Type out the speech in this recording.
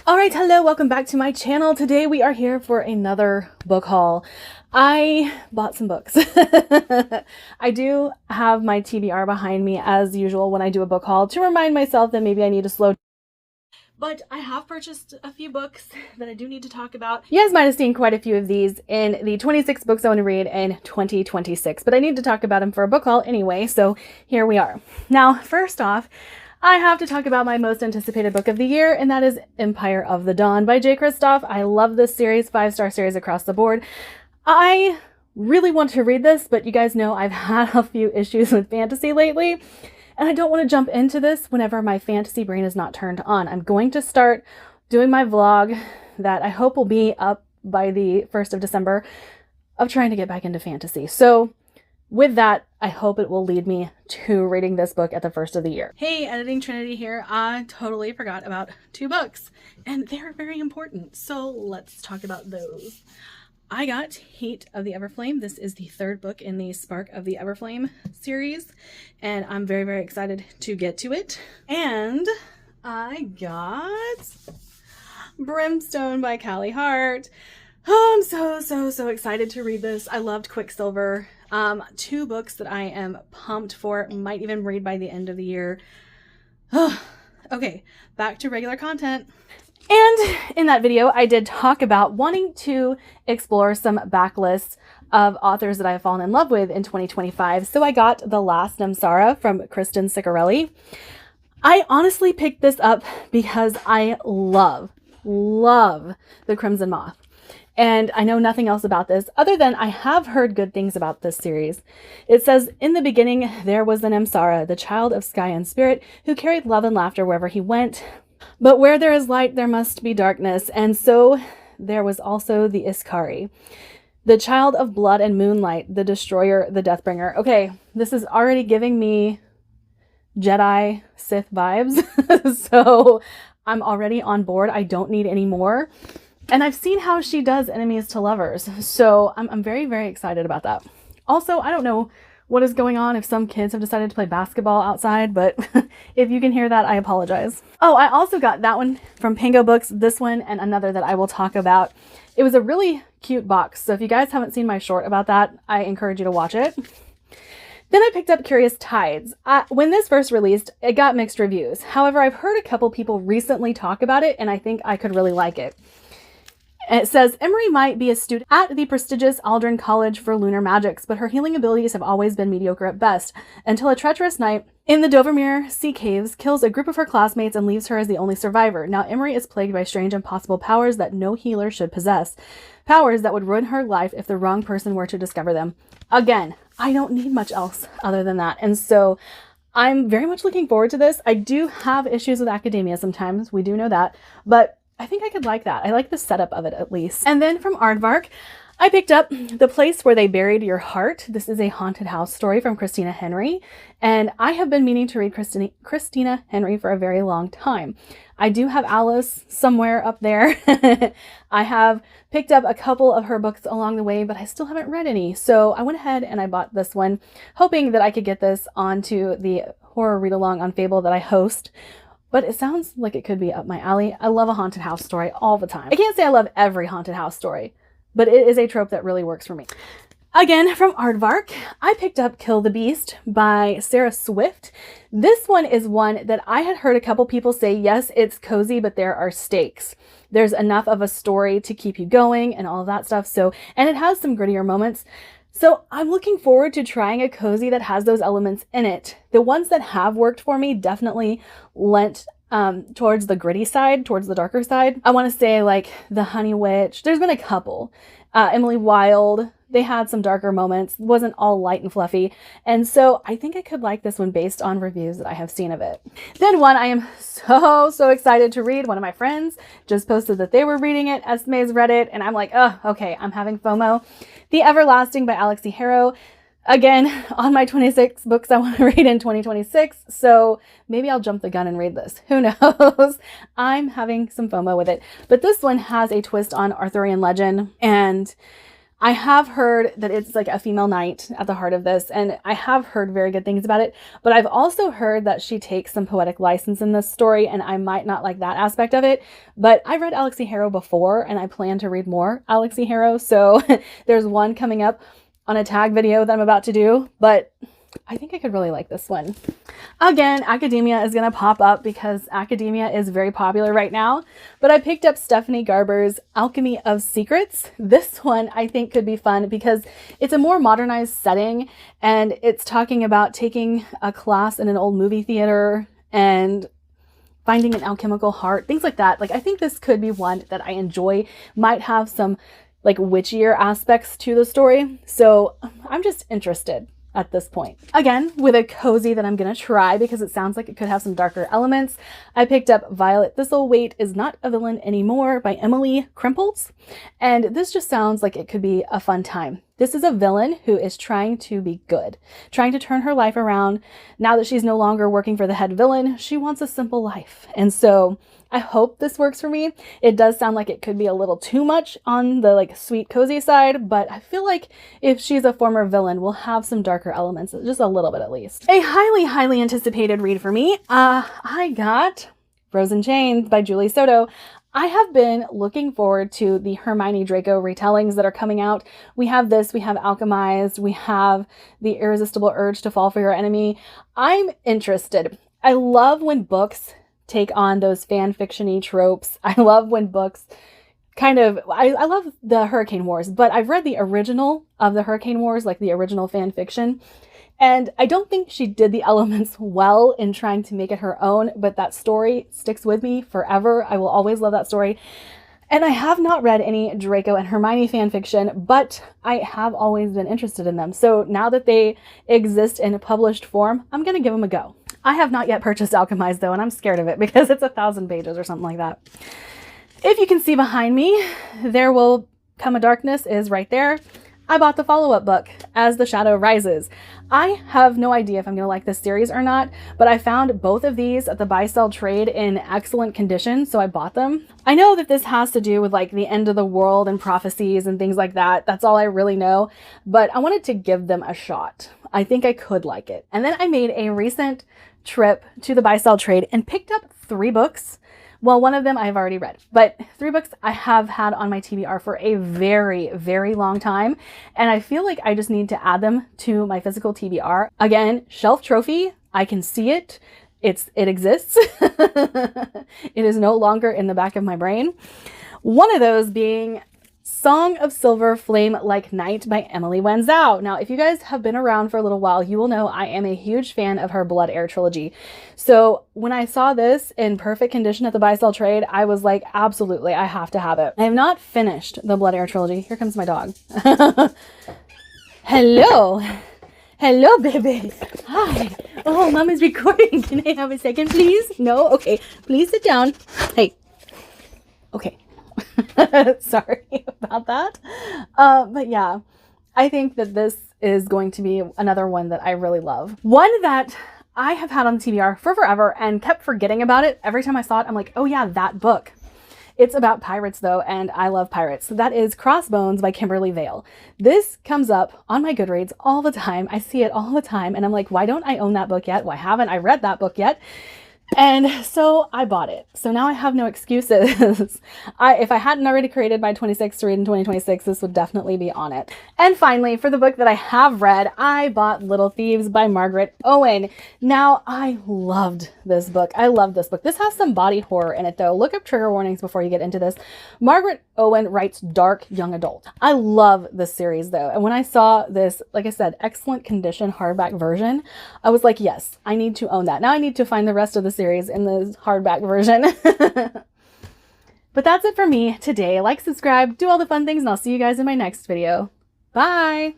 All right, hello, welcome back to my channel. Today we are here for another book haul. I bought some books. I do have my TBR behind me as usual when I do a book haul to remind myself that maybe I need to slow down. But I have purchased a few books that I do need to talk about. You guys might have seen quite a few of these in the 26 books I want to read in 2026, but I need to talk about them for a book haul anyway, so here we are. Now, first off, I have to talk about my most anticipated book of the year, and that is Empire of the Dawn by Jay Kristoff. I love this series, 5-star series across the board. I really want to read this, but you guys know I've had a few issues with fantasy lately, and I don't want to jump into this whenever my fantasy brain is not turned on. I'm going to start doing my vlog that I hope will be up by the 1st of December of trying to get back into fantasy. So with that, I hope it will lead me to reading this book at the first of the year. Hey, Editing Trinity here. I totally forgot about 2 books, and they're very important, so let's talk about those. I got Heat of the Everflame. This is the 3rd book in the Spark of the Everflame series, and I'm very, very excited to get to it. And I got Brimstone by Callie Hart. Oh, I'm so excited to read this. I loved Quicksilver. 2 books that I am pumped for, might even read by the end of the year. Okay, back to regular content. And in that video, I did talk about wanting to explore some backlists of authors that I have fallen in love with in 2025. So I got The Last Namsara from Kristen Ciccarelli. I honestly picked this up because I love The Crimson Moth. And I know nothing else about this other than I have heard good things about this series. It says, in the beginning, there was the Namsara, the child of sky and spirit, who carried love and laughter wherever he went. But where there is light, there must be darkness. And so there was also the Iskari, the child of blood and moonlight, the destroyer, the deathbringer. Okay, this is already giving me Jedi Sith vibes. So I'm already on board. I don't need any more. And I've seen how she does enemies to lovers. So I'm very, very excited about that. Also, I don't know what is going on if some kids have decided to play basketball outside, but if you can hear that, I apologize. Oh, I also got that one from Pango Books, this one, and another that I will talk about. It was a really cute box. So if you guys haven't seen my short about that, I encourage you to watch it. Then I picked up Curious Tides. When this first released, it got mixed reviews. However, I've heard a couple people recently talk about it, and I think I could really like it. It says, Emery might be a student at the prestigious Aldrin College for Lunar Magics, but her healing abilities have always been mediocre at best, until a treacherous night in the Dovermere Sea Caves kills a group of her classmates and leaves her as the only survivor. Now Emery is plagued by strange impossible powers that no healer should possess. Powers that would ruin her life if the wrong person were to discover them. Again, I don't need much else other than that. And so I'm very much looking forward to this. I do have issues with academia sometimes. We do know that. But I think I could like that. I like the setup of it at least. And then from Aardvark, I picked up The Place Where They Buried Your Heart. This is a haunted house story from Christina Henry. And I have been meaning to read Christina Henry for a very long time. I do have Alice somewhere up there. I have picked up a couple of her books along the way, but I still haven't read any. So I went ahead and I bought this one, hoping that I could get this onto the horror read-along on Fable that I host. But it sounds like it could be up my alley. I love a haunted house story all the time. I can't say I love every haunted house story, but it is a trope that really works for me. Again, from Aardvark, I picked up Kill the Beast by Sarah Swift. This one is one that I had heard a couple people say, yes, it's cozy, but there are stakes. There's enough of a story to keep you going and all of that stuff. So, and it has some grittier moments. So I'm looking forward to trying a cozy that has those elements in it. The ones that have worked for me definitely lent towards the gritty side, towards the darker side. I want to say like The Honey Witch. There's been a couple. Emily Wilde. They had some darker moments. It wasn't all light and fluffy. And so I think I could like this one based on reviews that I have seen of it. Then one I am so excited to read. One of my friends just posted that they were reading it. Esme's read it. And I'm like, oh, okay, I'm having FOMO. The Everlasting by Alexi Harrow. Again, on my 26 books I want to read in 2026. So maybe I'll jump the gun and read this. Who knows? I'm having some FOMO with it. But this one has a twist on Arthurian legend. And I have heard that it's like a female knight at the heart of this, and I have heard very good things about it, but I've also heard that she takes some poetic license in this story, and I might not like that aspect of it, but I've read Alexi Harrow before, and I plan to read more Alexi Harrow, so there's one coming up on a tag video that I'm about to do, but I think I could really like this one. Again, academia is going to pop up because academia is very popular right now, but I picked up Stephanie Garber's Alchemy of Secrets. This one I think could be fun because it's a more modernized setting, and it's talking about taking a class in an old movie theater and finding an alchemical heart, things like that. Like, I think this could be one that I enjoy, might have some like witchier aspects to the story. So I'm just interested at this point. Again, with a cozy that I'm gonna try because it sounds like it could have some darker elements, I picked up Violet Thistlethwaite Is Not a Villain Anymore by Emily Krimpels. And this just sounds like it could be a fun time. This is a villain who is trying to be good, trying to turn her life around. Now that she's no longer working for the head villain, she wants a simple life. And so I hope this works for me. It does sound like it could be a little too much on the like sweet cozy side, but I feel like if she's a former villain, we'll have some darker elements, just a little bit at least. A highly anticipated read for me. I got Frozen Chains by Julie Soto. I have been looking forward to the Hermione Draco retellings that are coming out. We have this, we have Alchemized, we have The Irresistible Urge to Fall for Your Enemy. I'm interested. I love when books take on those fan fiction-y tropes. I love when books kind of, I love the Hurricane Wars, but I've read the original of the Hurricane Wars, like the original fan fiction. And I don't think she did the elements well in trying to make it her own, but that story sticks with me forever. I will always love that story. And I have not read any Draco and Hermione fan fiction, but I have always been interested in them. So now that they exist in a published form, I'm going to give them a go. I have not yet purchased Alchemized though, and I'm scared of it because it's 1,000 pages or something like that. If you can see behind me, There Will Come a Darkness is right there. I bought the follow-up book, As the Shadow Rises. I have no idea if I'm going to like this series or not, but I found both of these at the buy-sell trade in excellent condition, so I bought them. I know that this has to do with like the end of the world and prophecies and things like that. That's all I really know, but I wanted to give them a shot. I think I could like it. And then I made a recent trip to the buy-sell trade and picked up 3 books. Well, one of them I've already read, but 3 books I have had on my TBR for a very long time. And I feel like I just need to add them to my physical TBR. Again, shelf trophy. I can see it. It exists. It is no longer in the back of my brain. One of those being Song of Silver Flame Like Night by Emily Wen Zhao. Now, if you guys have been around for a little while, you will know I am a huge fan of her Blood Heir trilogy. So when I saw this in perfect condition at the buy-sell trade, I was like, absolutely, I have to have it. I have not finished the Blood Heir trilogy. Here comes my dog. Hello. Hello, baby. Hi. Oh, Mom is recording. Can I have a second, please? No? Okay. Please sit down. Hey. Okay. Sorry about that. But yeah, I think that this is going to be another one that I really love. One that I have had on the TBR for forever and kept forgetting about it. Every time I saw it, I'm like, oh yeah, that book. It's about pirates though, and I love pirates. So that is Crossbones by Kimberly Vale. This comes up on my Goodreads all the time. I see it all the time, and I'm like, why don't I own that book yet? Why haven't I read that book yet? And so I bought it. So now I have no excuses. If I hadn't already created my 26 to read in 2026, this would definitely be on it. And finally, for the book that I have read, I bought Little Thieves by Margaret Owen. Now, I loved this book. I love this book. This has some body horror in it, though. Look up trigger warnings before you get into this. Margaret Owen writes dark young adult. I love this series, though. And when I saw this, like I said, excellent condition hardback version, I was like, yes, I need to own that. Now I need to find the rest of the series in the hardback version. But that's it for me today. Like, subscribe, do all the fun things, and I'll see you guys in my next video. Bye!